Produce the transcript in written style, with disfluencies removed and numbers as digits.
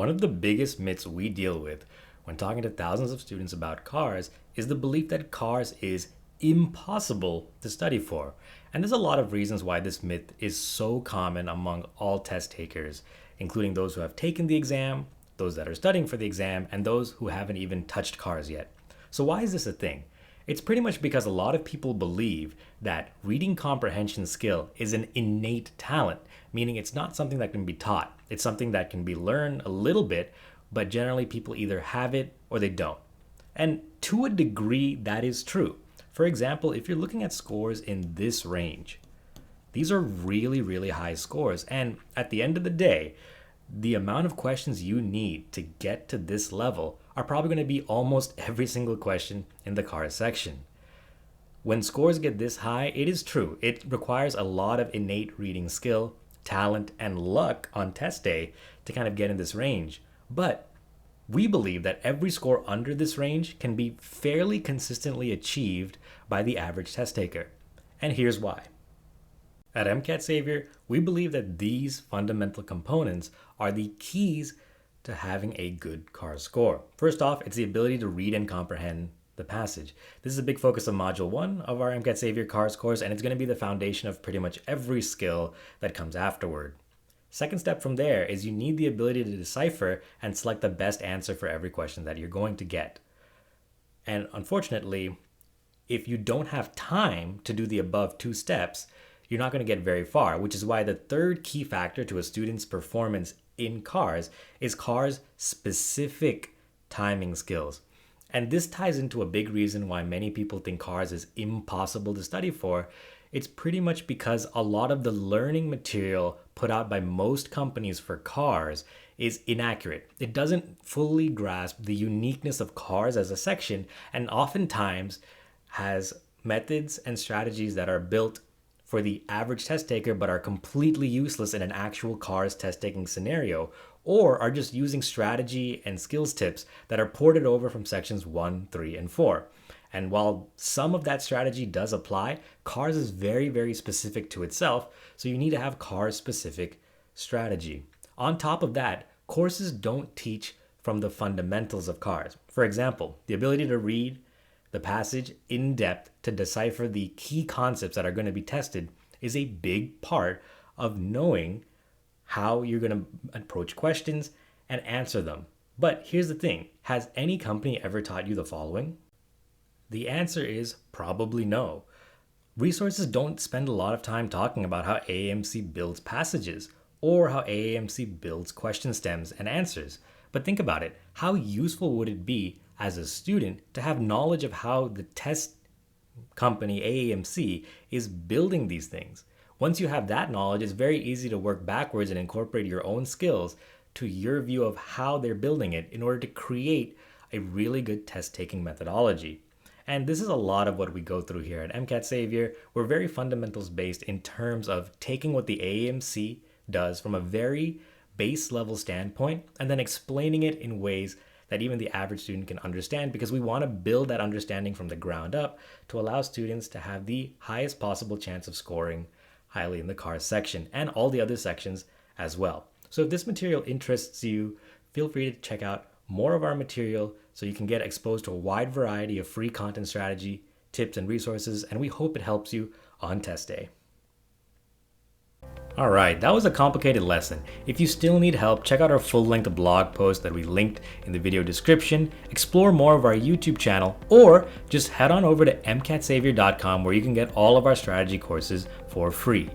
One of the biggest myths we deal with when talking to thousands of students about cars is the belief that cars is impossible to study for. And there's a lot of reasons why this myth is so common among all test takers, including those who have taken the exam, those that are studying for the exam, and those who haven't even touched cars yet. So why is this a thing? It's pretty much because a lot of people believe that reading comprehension skill is an innate talent, meaning it's not something that can be taught. It's something that can be learned a little bit, but generally people either have it or they don't. And to a degree, that is true. For example, if you're looking at scores in this range, these are really, really high scores. And at the end of the day, the amount of questions you need to get to this level are probably going to be almost every single question in the cars section. When scores get this high, it is true. It requires a lot of innate reading skill, talent, and luck on test day to kind of get in this range. But we believe that every score under this range can be fairly consistently achieved by the average test taker. And here's why. At MCAT Savior, we believe that these fundamental components are the keys to having a good CARS score. First off, it's the ability to read and comprehend the passage. This is a big focus of Module 1 of our MCAT Savior CARS course, and it's going to be the foundation of pretty much every skill that comes afterward. Second step from there is you need the ability to decipher and select the best answer for every question that you're going to get. And unfortunately, if you don't have time to do the above two steps, you're not going to get very far, which is why the third key factor to a student's performance in CARS is CARS specific timing skills. And this ties into a big reason why many people think CARS is impossible to study for. It's pretty much because a lot of the learning material put out by most companies for CARS is inaccurate. It doesn't fully grasp the uniqueness of CARS as a section, and oftentimes has methods and strategies that are built for the average test taker but are completely useless in an actual CARS test taking scenario, or are just using strategy and skills tips that are ported over from sections 1, 3, and 4. And while some of that strategy does apply, CARS is very, very specific to itself, so you need to have CARS specific strategy. On top of that, courses don't teach from the fundamentals of CARS. For example, the ability to read the passage in depth to decipher the key concepts that are going to be tested is a big part of knowing how you're going to approach questions and answer them. But here's the thing, has any company ever taught you the following? The answer is probably no. Resources don't spend a lot of time talking about how AAMC builds passages or how AAMC builds question stems and answers. But think about it, how useful would it be as a student to have knowledge of how the test company AAMC is building these things? Once you have that knowledge, it's very easy to work backwards and incorporate your own skills to your view of how they're building it in order to create a really good test-taking methodology. And this is a lot of what we go through here at MCAT Savior. We're very fundamentals based in terms of taking what the AAMC does from a very base level standpoint and then explaining it in ways that even the average student can understand, because we want to build that understanding from the ground up to allow students to have the highest possible chance of scoring highly in the CARS section and all the other sections as well. So if this material interests you, feel free to check out more of our material so you can get exposed to a wide variety of free content strategy, tips, and resources, and we hope it helps you on test day. All right, that was a complicated lesson. If you still need help, check out our full-length blog post that we linked in the video description, explore more of our YouTube channel, or just head on over to mcatsavior.com where you can get all of our strategy courses for free.